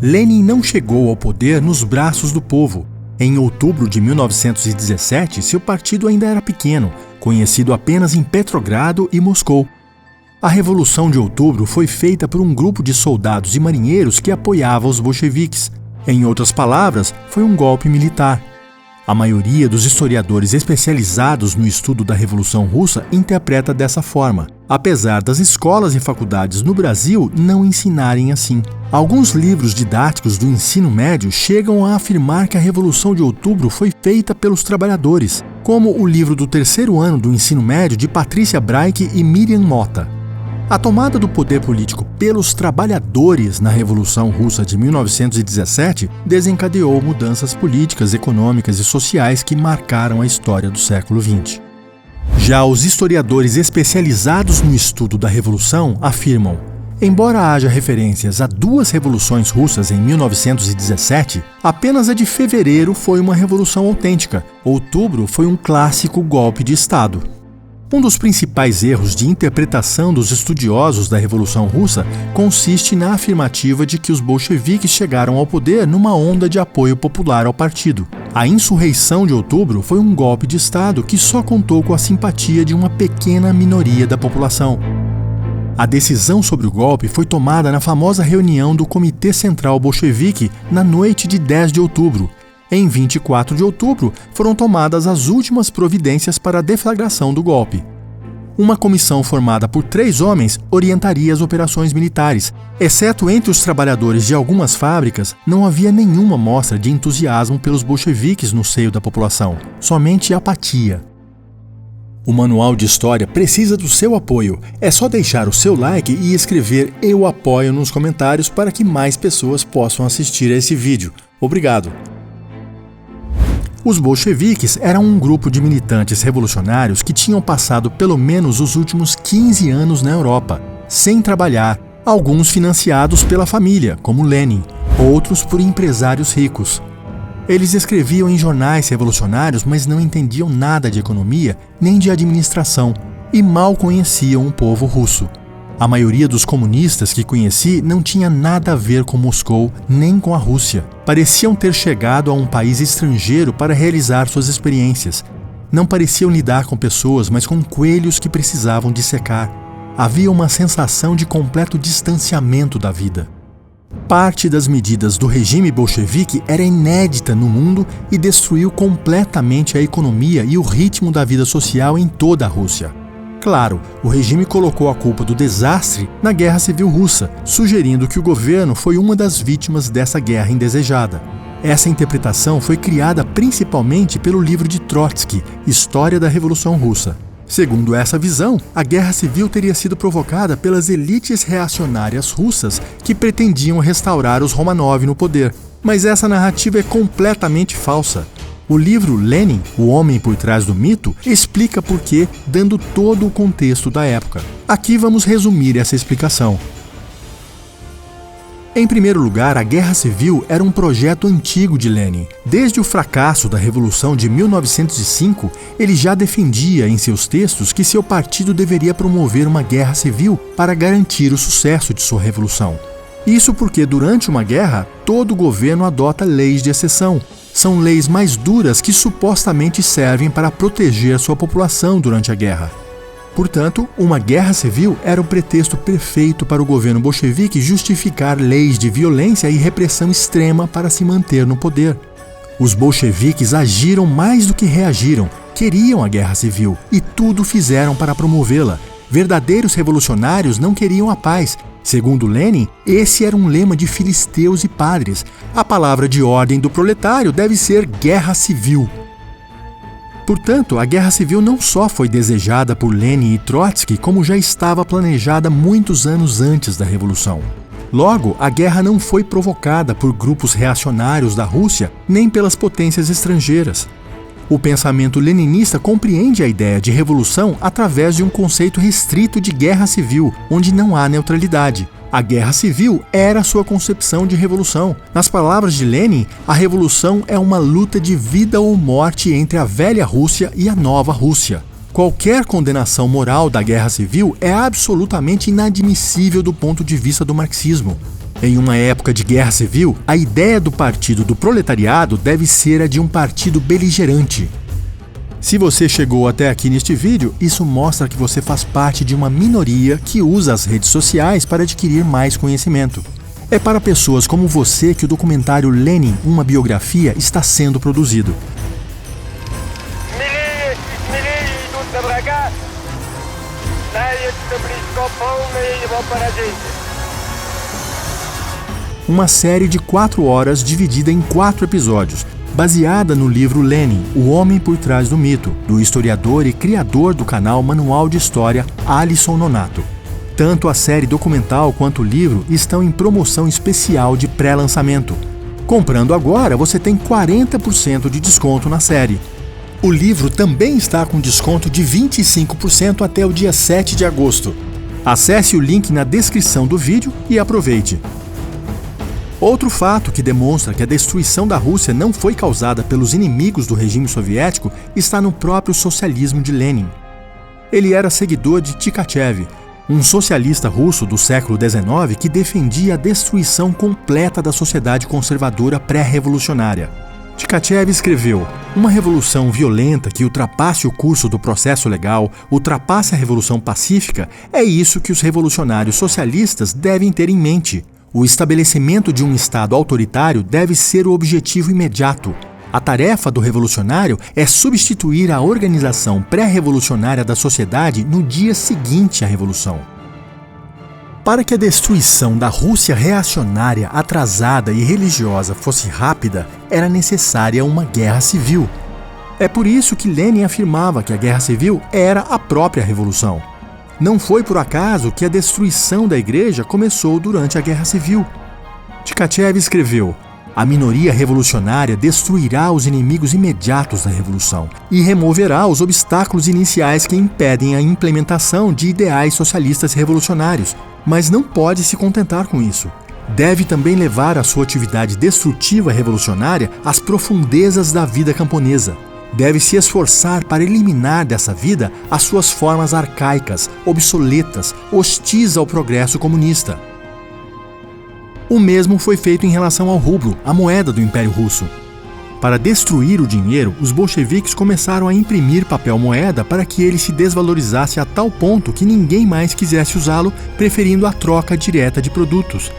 Lenin não chegou ao poder nos braços do povo. Em outubro de 1917, seu partido ainda era pequeno, conhecido apenas em Petrogrado e Moscou. A Revolução de Outubro foi feita por um grupo de soldados e marinheiros que apoiava os bolcheviques. Em outras palavras, foi um golpe militar. A maioria dos historiadores especializados no estudo da Revolução Russa interpreta dessa forma, apesar das escolas e faculdades no Brasil não ensinarem assim. Alguns livros didáticos do ensino médio chegam a afirmar que a Revolução de Outubro foi feita pelos trabalhadores, como o livro do terceiro ano do ensino médio de Patrícia Braich e Miriam Mota. A tomada do poder político pelos trabalhadores na Revolução Russa de 1917 desencadeou mudanças políticas, econômicas e sociais que marcaram a história do século XX. Já os historiadores especializados no estudo da Revolução afirmam: embora haja referências a duas revoluções russas em 1917, apenas a de fevereiro foi uma revolução autêntica. Outubro foi um clássico golpe de Estado. Um dos principais erros de interpretação dos estudiosos da Revolução Russa consiste na afirmativa de que os bolcheviques chegaram ao poder numa onda de apoio popular ao partido. A insurreição de outubro foi um golpe de Estado que só contou com a simpatia de uma pequena minoria da população. A decisão sobre o golpe foi tomada na famosa reunião do Comitê Central Bolchevique na noite de 10 de outubro. Em 24 de outubro, foram tomadas as últimas providências para a deflagração do golpe. Uma comissão formada por 3 homens orientaria as operações militares. Exceto entre os trabalhadores de algumas fábricas, não havia nenhuma mostra de entusiasmo pelos bolcheviques no seio da população, somente apatia. O Manual de História precisa do seu apoio. É só deixar o seu like e escrever "Eu apoio" nos comentários para que mais pessoas possam assistir a esse vídeo. Obrigado! Os bolcheviques eram um grupo de militantes revolucionários que tinham passado pelo menos os últimos 15 anos na Europa, sem trabalhar, alguns financiados pela família, como Lenin, outros por empresários ricos. Eles escreviam em jornais revolucionários, mas não entendiam nada de economia nem de administração e mal conheciam o povo russo. A maioria dos comunistas que conheci não tinha nada a ver com Moscou nem com a Rússia. Pareciam ter chegado a um país estrangeiro para realizar suas experiências. Não pareciam lidar com pessoas, mas com coelhos que precisavam dissecar. Havia uma sensação de completo distanciamento da vida. Parte das medidas do regime bolchevique era inédita no mundo e destruiu completamente a economia e o ritmo da vida social em toda a Rússia. Claro, o regime colocou a culpa do desastre na Guerra Civil Russa, sugerindo que o governo foi uma das vítimas dessa guerra indesejada. Essa interpretação foi criada principalmente pelo livro de Trotsky, História da Revolução Russa. Segundo essa visão, a guerra civil teria sido provocada pelas elites reacionárias russas que pretendiam restaurar os Romanov no poder. Mas essa narrativa é completamente falsa. O livro Lenin, O Homem por Trás do Mito, explica por quê, dando todo o contexto da época. Aqui vamos resumir essa explicação. Em primeiro lugar, a Guerra Civil era um projeto antigo de Lenin. Desde o fracasso da Revolução de 1905, ele já defendia em seus textos que seu partido deveria promover uma guerra civil para garantir o sucesso de sua revolução. Isso porque, durante uma guerra, todo governo adota leis de exceção. São leis mais duras que supostamente servem para proteger a sua população durante a guerra. Portanto, uma guerra civil era o pretexto perfeito para o governo bolchevique justificar leis de violência e repressão extrema para se manter no poder. Os bolcheviques agiram mais do que reagiram, queriam a guerra civil e tudo fizeram para promovê-la. Verdadeiros revolucionários não queriam a paz. Segundo Lenin, esse era um lema de filisteus e padres. A palavra de ordem do proletário deve ser guerra civil. Portanto, a guerra civil não só foi desejada por Lenin e Trotsky, como já estava planejada muitos anos antes da Revolução. Logo, a guerra não foi provocada por grupos reacionários da Rússia, nem pelas potências estrangeiras. O pensamento leninista compreende a ideia de revolução através de um conceito restrito de guerra civil, onde não há neutralidade. A guerra civil era sua concepção de revolução. Nas palavras de Lenin, a revolução é uma luta de vida ou morte entre a velha Rússia e a nova Rússia. Qualquer condenação moral da guerra civil é absolutamente inadmissível do ponto de vista do marxismo. Em uma época de guerra civil, a ideia do Partido do Proletariado deve ser a de um partido beligerante. Se você chegou até aqui neste vídeo, isso mostra que você faz parte de uma minoria que usa as redes sociais para adquirir mais conhecimento. É para pessoas como você que o documentário Lenin, uma biografia, está sendo produzido. Uma série de 4 horas dividida em 4 episódios, baseada no livro Lenin, O Homem por Trás do Mito, do historiador e criador do canal Manual de História, Alisson Nonato. Tanto a série documental quanto o livro estão em promoção especial de pré-lançamento. Comprando agora, você tem 40% de desconto na série. O livro também está com desconto de 25% até o dia 7 de agosto. Acesse o link na descrição do vídeo e aproveite. Outro fato que demonstra que a destruição da Rússia não foi causada pelos inimigos do regime soviético está no próprio socialismo de Lenin. Ele era seguidor de Tchaikachev, um socialista russo do século XIX que defendia a destruição completa da sociedade conservadora pré-revolucionária. Tchaikachev escreveu: uma revolução violenta que ultrapasse o curso do processo legal, ultrapasse a revolução pacífica, é isso que os revolucionários socialistas devem ter em mente. O estabelecimento de um Estado autoritário deve ser o objetivo imediato. A tarefa do revolucionário é substituir a organização pré-revolucionária da sociedade no dia seguinte à revolução. Para que a destruição da Rússia reacionária, atrasada e religiosa fosse rápida, era necessária uma guerra civil. É por isso que Lenin afirmava que a guerra civil era a própria revolução. Não foi por acaso que a destruição da igreja começou durante a Guerra Civil. Tchaikachev escreveu: a minoria revolucionária destruirá os inimigos imediatos da revolução e removerá os obstáculos iniciais que impedem a implementação de ideais socialistas revolucionários, mas não pode se contentar com isso. Deve também levar a sua atividade destrutiva revolucionária às profundezas da vida camponesa. Deve se esforçar para eliminar dessa vida as suas formas arcaicas, obsoletas, hostis ao progresso comunista. O mesmo foi feito em relação ao rublo, a moeda do Império Russo. Para destruir o dinheiro, os bolcheviques começaram a imprimir papel moeda para que ele se desvalorizasse a tal ponto que ninguém mais quisesse usá-lo, preferindo a troca direta de produtos.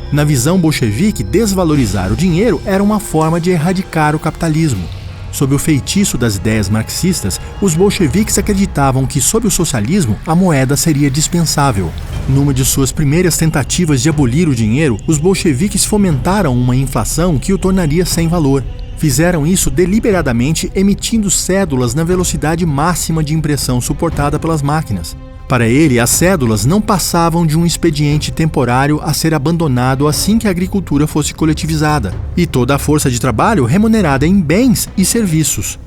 Na visão bolchevique, desvalorizar o dinheiro era uma forma de erradicar o capitalismo. Sob o feitiço das ideias marxistas, os bolcheviques acreditavam que, sob o socialismo, a moeda seria dispensável. Numa de suas primeiras tentativas de abolir o dinheiro, os bolcheviques fomentaram uma inflação que o tornaria sem valor. Fizeram isso deliberadamente, emitindo cédulas na velocidade máxima de impressão suportada pelas máquinas. Para ele, as cédulas não passavam de um expediente temporário a ser abandonado assim que a agricultura fosse coletivizada, e toda a força de trabalho remunerada em bens e serviços.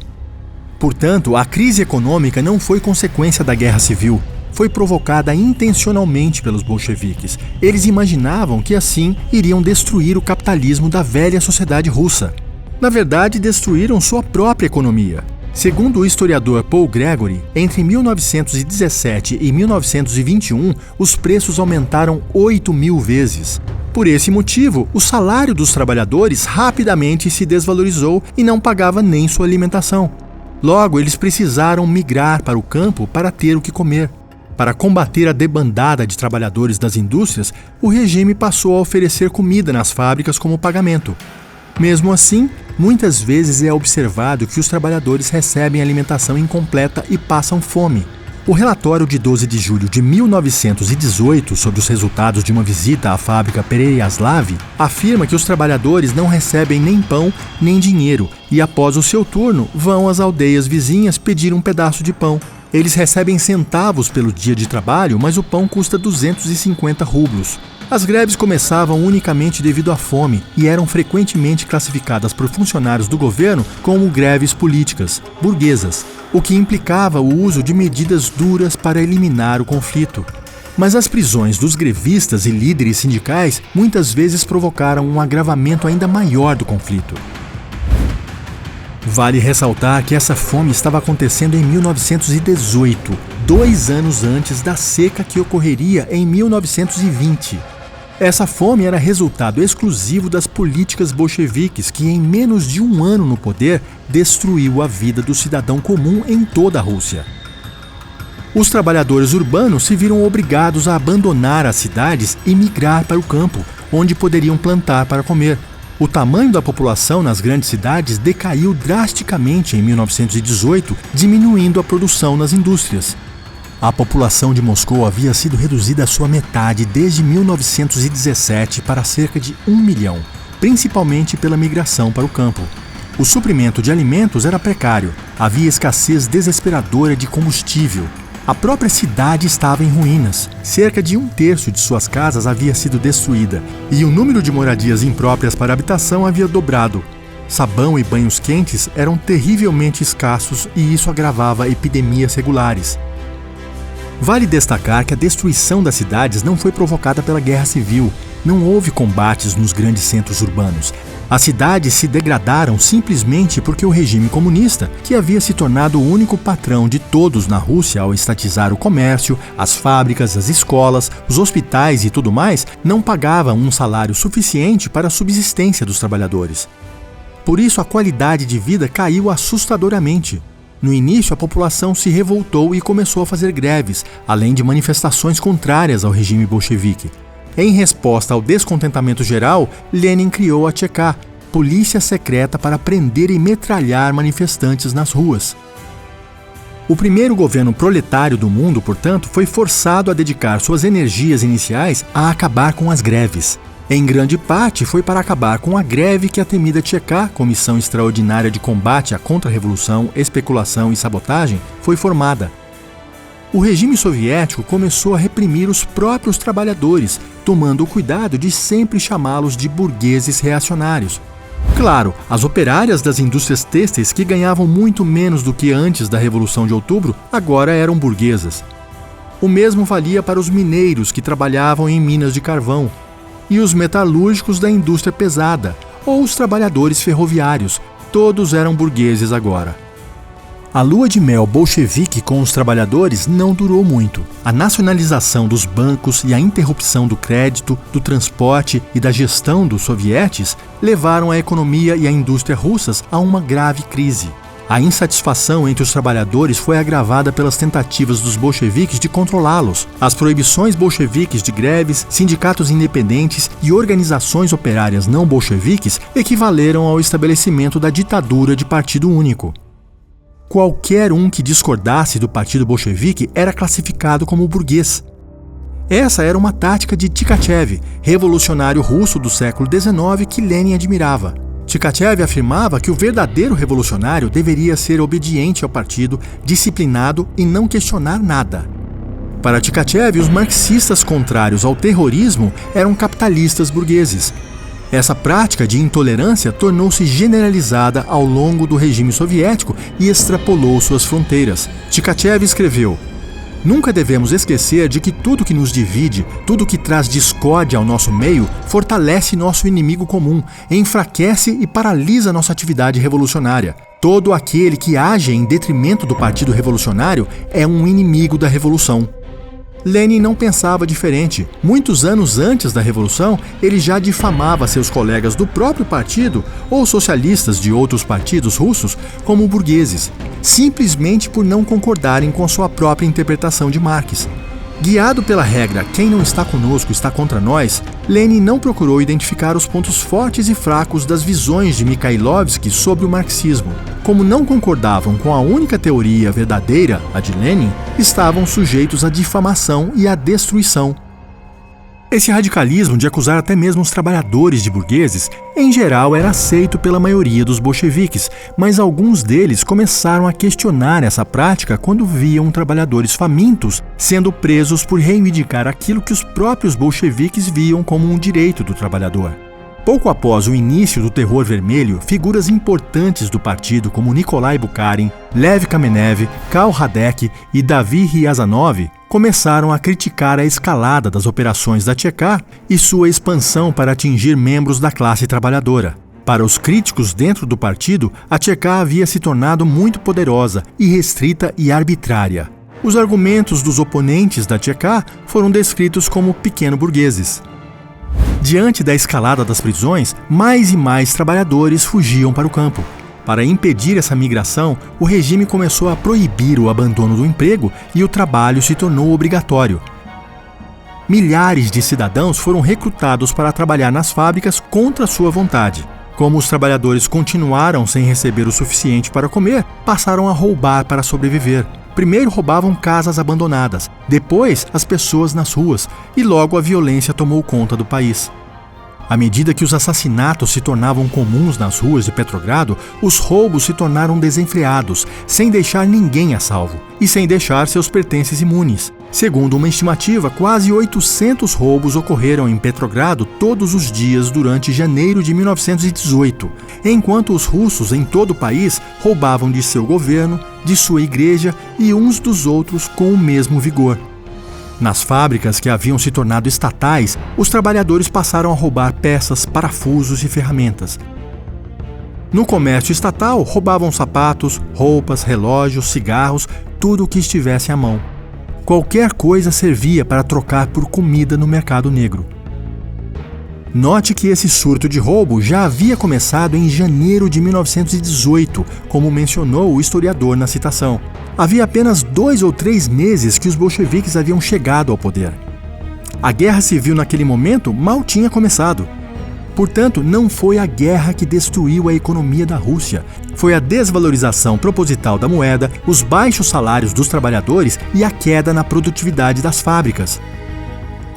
Portanto, a crise econômica não foi consequência da guerra civil, foi provocada intencionalmente pelos bolcheviques. Eles imaginavam que assim iriam destruir o capitalismo da velha sociedade russa. Na verdade, destruíram sua própria economia. Segundo o historiador Paul Gregory, entre 1917 e 1921, os preços aumentaram 8.000 vezes. Por esse motivo, o salário dos trabalhadores rapidamente se desvalorizou e não pagava nem sua alimentação. Logo, eles precisaram migrar para o campo para ter o que comer. Para combater a debandada de trabalhadores das indústrias, o regime passou a oferecer comida nas fábricas como pagamento. Mesmo assim, muitas vezes é observado que os trabalhadores recebem alimentação incompleta e passam fome. O relatório de 12 de julho de 1918 sobre os resultados de uma visita à fábrica Pereyaslav afirma que os trabalhadores não recebem nem pão nem dinheiro e, após o seu turno, vão às aldeias vizinhas pedir um pedaço de pão. Eles recebem centavos pelo dia de trabalho, mas o pão custa 250 rublos. As greves começavam unicamente devido à fome e eram frequentemente classificadas por funcionários do governo como greves políticas, burguesas, o que implicava o uso de medidas duras para eliminar o conflito. Mas as prisões dos grevistas e líderes sindicais muitas vezes provocaram um agravamento ainda maior do conflito. Vale ressaltar que essa fome estava acontecendo em 1918, 2 anos antes da seca que ocorreria em 1920. Essa fome era resultado exclusivo das políticas bolcheviques que, em menos de um ano no poder, destruiu a vida do cidadão comum em toda a Rússia. Os trabalhadores urbanos se viram obrigados a abandonar as cidades e migrar para o campo, onde poderiam plantar para comer. O tamanho da população nas grandes cidades decaiu drasticamente em 1918, diminuindo a produção nas indústrias. A população de Moscou havia sido reduzida à sua metade desde 1917 para cerca de 1 milhão, principalmente pela migração para o campo. O suprimento de alimentos era precário, havia escassez desesperadora de combustível. A própria cidade estava em ruínas. Cerca de 1/3 de suas casas havia sido destruída e o número de moradias impróprias para habitação havia dobrado. Sabão e banhos quentes eram terrivelmente escassos e isso agravava epidemias regulares. Vale destacar que a destruição das cidades não foi provocada pela guerra civil. Não houve combates nos grandes centros urbanos. As cidades se degradaram simplesmente porque o regime comunista, que havia se tornado o único patrão de todos na Rússia ao estatizar o comércio, as fábricas, as escolas, os hospitais e tudo mais, não pagava um salário suficiente para a subsistência dos trabalhadores. Por isso, a qualidade de vida caiu assustadoramente. No início, a população se revoltou e começou a fazer greves, além de manifestações contrárias ao regime bolchevique. Em resposta ao descontentamento geral, Lenin criou a ČK, polícia secreta para prender e metralhar manifestantes nas ruas. O primeiro governo proletário do mundo, portanto, foi forçado a dedicar suas energias iniciais a acabar com as greves. Em grande parte, foi para acabar com a greve que a temida ČK, Comissão Extraordinária de Combate à Contra-Revolução, Especulação e Sabotagem, foi formada. O regime soviético começou a reprimir os próprios trabalhadores, tomando o cuidado de sempre chamá-los de burgueses reacionários. Claro, as operárias das indústrias têxteis, que ganhavam muito menos do que antes da Revolução de Outubro, agora eram burguesas. O mesmo valia para os mineiros que trabalhavam em minas de carvão, e os metalúrgicos da indústria pesada, ou os trabalhadores ferroviários, todos eram burgueses agora. A lua de mel bolchevique com os trabalhadores não durou muito. A nacionalização dos bancos e a interrupção do crédito, do transporte e da gestão dos sovietes levaram a economia e a indústria russas a uma grave crise. A insatisfação entre os trabalhadores foi agravada pelas tentativas dos bolcheviques de controlá-los. As proibições bolcheviques de greves, sindicatos independentes e organizações operárias não bolcheviques equivaleram ao estabelecimento da ditadura de partido único. Qualquer um que discordasse do partido bolchevique era classificado como burguês. Essa era uma tática de Tkachev, revolucionário russo do século XIX que Lenin admirava. Tkachev afirmava que o verdadeiro revolucionário deveria ser obediente ao partido, disciplinado e não questionar nada. Para Tkachev, os marxistas contrários ao terrorismo eram capitalistas burgueses. Essa prática de intolerância tornou-se generalizada ao longo do regime soviético e extrapolou suas fronteiras. Tkachev escreveu: "Nunca devemos esquecer de que tudo que nos divide, tudo que traz discórdia ao nosso meio, fortalece nosso inimigo comum, enfraquece e paralisa nossa atividade revolucionária. Todo aquele que age em detrimento do Partido Revolucionário é um inimigo da revolução." Lenin não pensava diferente. Muitos anos antes da Revolução, ele já difamava seus colegas do próprio partido ou socialistas de outros partidos russos como burgueses, simplesmente por não concordarem com sua própria interpretação de Marx. Guiado pela regra "quem não está conosco está contra nós", Lenin não procurou identificar os pontos fortes e fracos das visões de Mikhailovsky sobre o marxismo. Como não concordavam com a única teoria verdadeira, a de Lenin, estavam sujeitos à difamação e à destruição. Esse radicalismo de acusar até mesmo os trabalhadores de burgueses, em geral, era aceito pela maioria dos bolcheviques, mas alguns deles começaram a questionar essa prática quando viam trabalhadores famintos sendo presos por reivindicar aquilo que os próprios bolcheviques viam como um direito do trabalhador. Pouco após o início do Terror Vermelho, figuras importantes do partido como Nikolai Bukharin, Lev Kamenev, Karl Radek e Davi Ryazanov começaram a criticar a escalada das operações da ČK e sua expansão para atingir membros da classe trabalhadora. Para os críticos dentro do partido, a ČK havia se tornado muito poderosa, irrestrita e arbitrária. Os argumentos dos oponentes da ČK foram descritos como pequeno-burgueses. Diante da escalada das prisões, mais e mais trabalhadores fugiam para o campo. Para impedir essa migração, o regime começou a proibir o abandono do emprego e o trabalho se tornou obrigatório. Milhares de cidadãos foram recrutados para trabalhar nas fábricas contra sua vontade. Como os trabalhadores continuaram sem receber o suficiente para comer, passaram a roubar para sobreviver. Primeiro roubavam casas abandonadas, depois as pessoas nas ruas, e logo a violência tomou conta do país. À medida que os assassinatos se tornavam comuns nas ruas de Petrogrado, os roubos se tornaram desenfreados, sem deixar ninguém a salvo, e sem deixar seus pertences imunes. Segundo uma estimativa, quase 800 roubos ocorreram em Petrogrado todos os dias durante janeiro de 1918, enquanto os russos em todo o país roubavam de seu governo, de sua igreja e uns dos outros com o mesmo vigor. Nas fábricas que haviam se tornado estatais, os trabalhadores passaram a roubar peças, parafusos e ferramentas. No comércio estatal, roubavam sapatos, roupas, relógios, cigarros, tudo o que estivesse à mão. Qualquer coisa servia para trocar por comida no mercado negro. Note que esse surto de roubo já havia começado em janeiro de 1918, como mencionou o historiador na citação. Havia apenas 2 ou 3 meses que os bolcheviques haviam chegado ao poder. A guerra civil naquele momento mal tinha começado. Portanto, não foi a guerra que destruiu a economia da Rússia. Foi a desvalorização proposital da moeda, os baixos salários dos trabalhadores e a queda na produtividade das fábricas.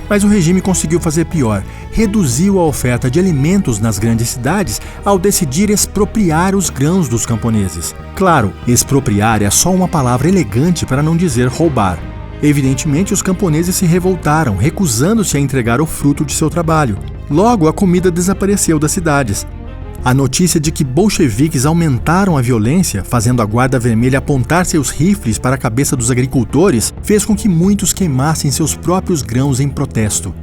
Mas o regime conseguiu fazer pior. Reduziu a oferta de alimentos nas grandes cidades ao decidir expropriar os grãos dos camponeses. Claro, expropriar é só uma palavra elegante para não dizer roubar. Evidentemente, os camponeses se revoltaram, recusando-se a entregar o fruto de seu trabalho. Logo, a comida desapareceu das cidades. A notícia de que bolcheviques aumentaram a violência, fazendo a Guarda Vermelha apontar seus rifles para a cabeça dos agricultores, fez com que muitos queimassem seus próprios grãos em protesto.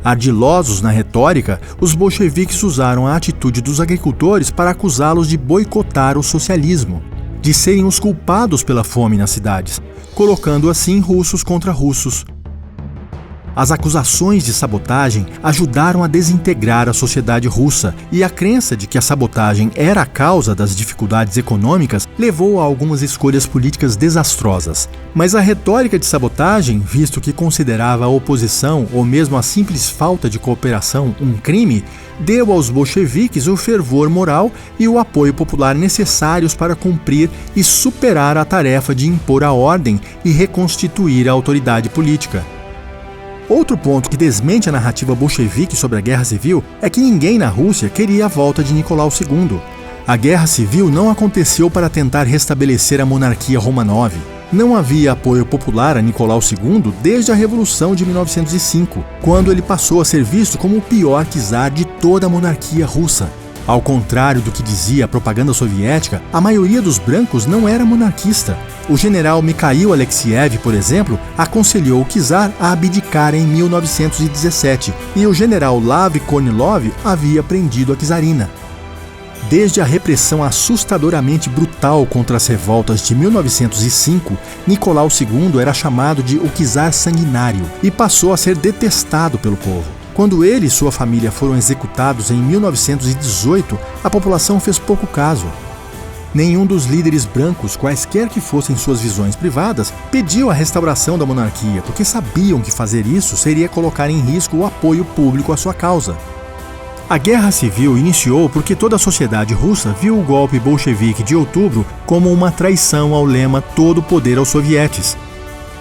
Ardilosos na retórica, os bolcheviques usaram a atitude dos agricultores para acusá-los de boicotar o socialismo, de serem os culpados pela fome nas cidades, colocando assim russos contra russos. As acusações de sabotagem ajudaram a desintegrar a sociedade russa, e a crença de que a sabotagem era a causa das dificuldades econômicas levou a algumas escolhas políticas desastrosas. Mas a retórica de sabotagem, visto que considerava a oposição ou mesmo a simples falta de cooperação um crime, deu aos bolcheviques o fervor moral e o apoio popular necessários para cumprir e superar a tarefa de impor a ordem e reconstituir a autoridade política. Outro ponto que desmente a narrativa bolchevique sobre a Guerra Civil é que ninguém na Rússia queria a volta de Nicolau II. A Guerra Civil não aconteceu para tentar restabelecer a monarquia Romanov. Não havia apoio popular a Nicolau II desde a Revolução de 1905, quando ele passou a ser visto como o pior czar de toda a monarquia russa. Ao contrário do que dizia a propaganda soviética, a maioria dos brancos não era monarquista. O general Mikhail Alexiev, por exemplo, aconselhou o czar a abdicar em 1917, e o general Lav Kornilov havia prendido a czarina. Desde a repressão assustadoramente brutal contra as revoltas de 1905, Nicolau II era chamado de o czar sanguinário e passou a ser detestado pelo povo. Quando ele e sua família foram executados em 1918, a população fez pouco caso. Nenhum dos líderes brancos, quaisquer que fossem suas visões privadas, pediu a restauração da monarquia, porque sabiam que fazer isso seria colocar em risco o apoio público à sua causa. A Guerra Civil iniciou porque toda a sociedade russa viu o golpe bolchevique de outubro como uma traição ao lema "todo o poder aos sovietes".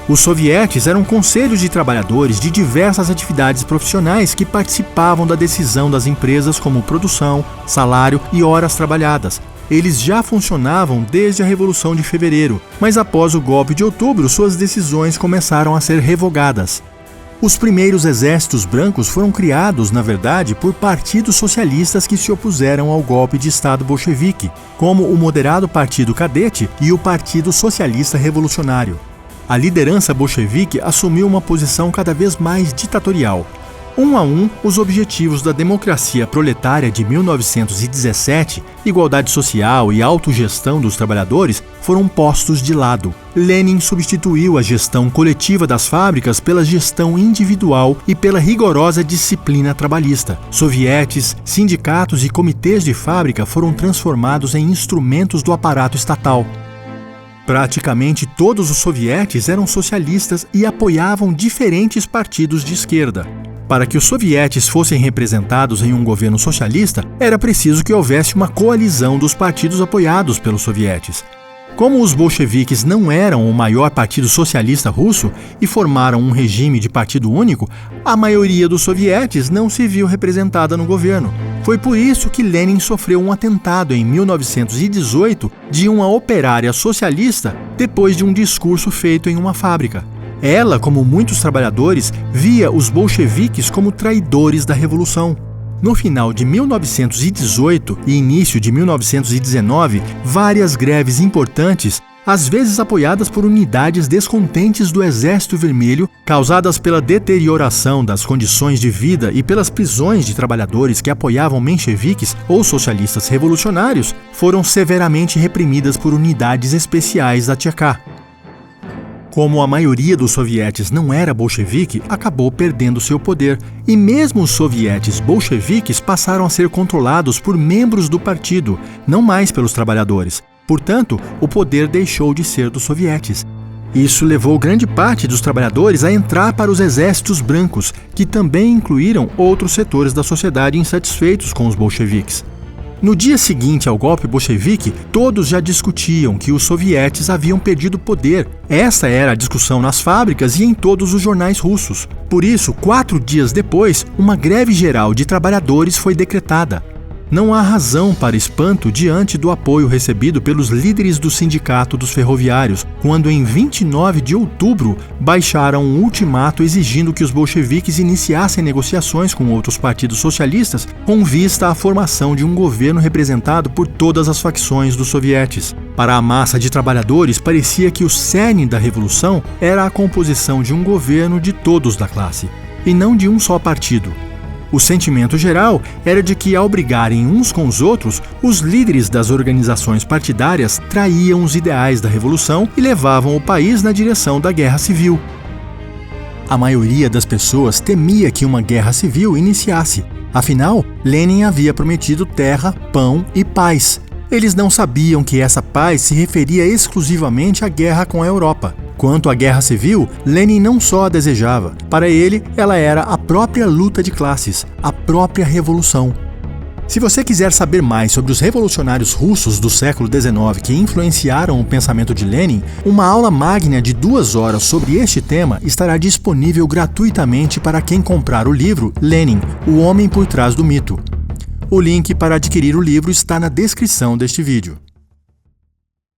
Os sovietes eram conselhos de trabalhadores de diversas atividades profissionais que participavam da decisão das empresas como produção, salário e horas trabalhadas. Eles já funcionavam desde a Revolução de Fevereiro, mas após o golpe de outubro, suas decisões começaram a ser revogadas. Os primeiros exércitos brancos foram criados, na verdade, por partidos socialistas que se opuseram ao golpe de Estado bolchevique, como o moderado Partido Cadete e o Partido Socialista Revolucionário. A liderança bolchevique assumiu uma posição cada vez mais ditatorial. Um a um, os objetivos da democracia proletária de 1917, igualdade social e autogestão dos trabalhadores, foram postos de lado. Lenin substituiu a gestão coletiva das fábricas pela gestão individual e pela rigorosa disciplina trabalhista. Sovietes, sindicatos e comitês de fábrica foram transformados em instrumentos do aparato estatal. Praticamente todos os sovietes eram socialistas e apoiavam diferentes partidos de esquerda. Para que os sovietes fossem representados em um governo socialista, era preciso que houvesse uma coalizão dos partidos apoiados pelos sovietes. Como os bolcheviques não eram o maior partido socialista russo e formaram um regime de partido único, a maioria dos sovietes não se viu representada no governo. Foi por isso que Lenin sofreu um atentado em 1918 de uma operária socialista depois de um discurso feito em uma fábrica. Ela, como muitos trabalhadores, via os bolcheviques como traidores da revolução. No final de 1918 e início de 1919, várias greves importantes, às vezes apoiadas por unidades descontentes do Exército Vermelho, causadas pela deterioração das condições de vida e pelas prisões de trabalhadores que apoiavam mencheviques ou socialistas revolucionários, foram severamente reprimidas por unidades especiais da Tcheka. Como a maioria dos sovietes não era bolchevique, acabou perdendo seu poder, e mesmo os sovietes bolcheviques passaram a ser controlados por membros do partido, não mais pelos trabalhadores. Portanto, o poder deixou de ser dos sovietes. Isso levou grande parte dos trabalhadores a entrar para os exércitos brancos, que também incluíram outros setores da sociedade insatisfeitos com os bolcheviques. No dia seguinte ao golpe bolchevique, todos já discutiam que os sovietes haviam perdido poder. Essa era a discussão nas fábricas e em todos os jornais russos. Por isso, 4 dias depois, uma greve geral de trabalhadores foi decretada. Não há razão para espanto diante do apoio recebido pelos líderes do Sindicato dos Ferroviários, quando em 29 de outubro baixaram um ultimato exigindo que os bolcheviques iniciassem negociações com outros partidos socialistas com vista à formação de um governo representado por todas as facções dos sovietes. Para a massa de trabalhadores, parecia que o cerne da revolução era a composição de um governo de todos da classe, e não de um só partido. O sentimento geral era de que, ao brigarem uns com os outros, os líderes das organizações partidárias traíam os ideais da revolução e levavam o país na direção da guerra civil. A maioria das pessoas temia que uma guerra civil iniciasse. Afinal, Lenin havia prometido terra, pão e paz. Eles não sabiam que essa paz se referia exclusivamente à guerra com a Europa. Quanto à guerra civil, Lenin não só a desejava. Para ele, ela era a própria luta de classes, a própria revolução. Se você quiser saber mais sobre os revolucionários russos do século XIX que influenciaram o pensamento de Lenin, uma aula magna de 2 horas sobre este tema estará disponível gratuitamente para quem comprar o livro Lenin, O Homem por Trás do Mito. O link para adquirir o livro está na descrição deste vídeo.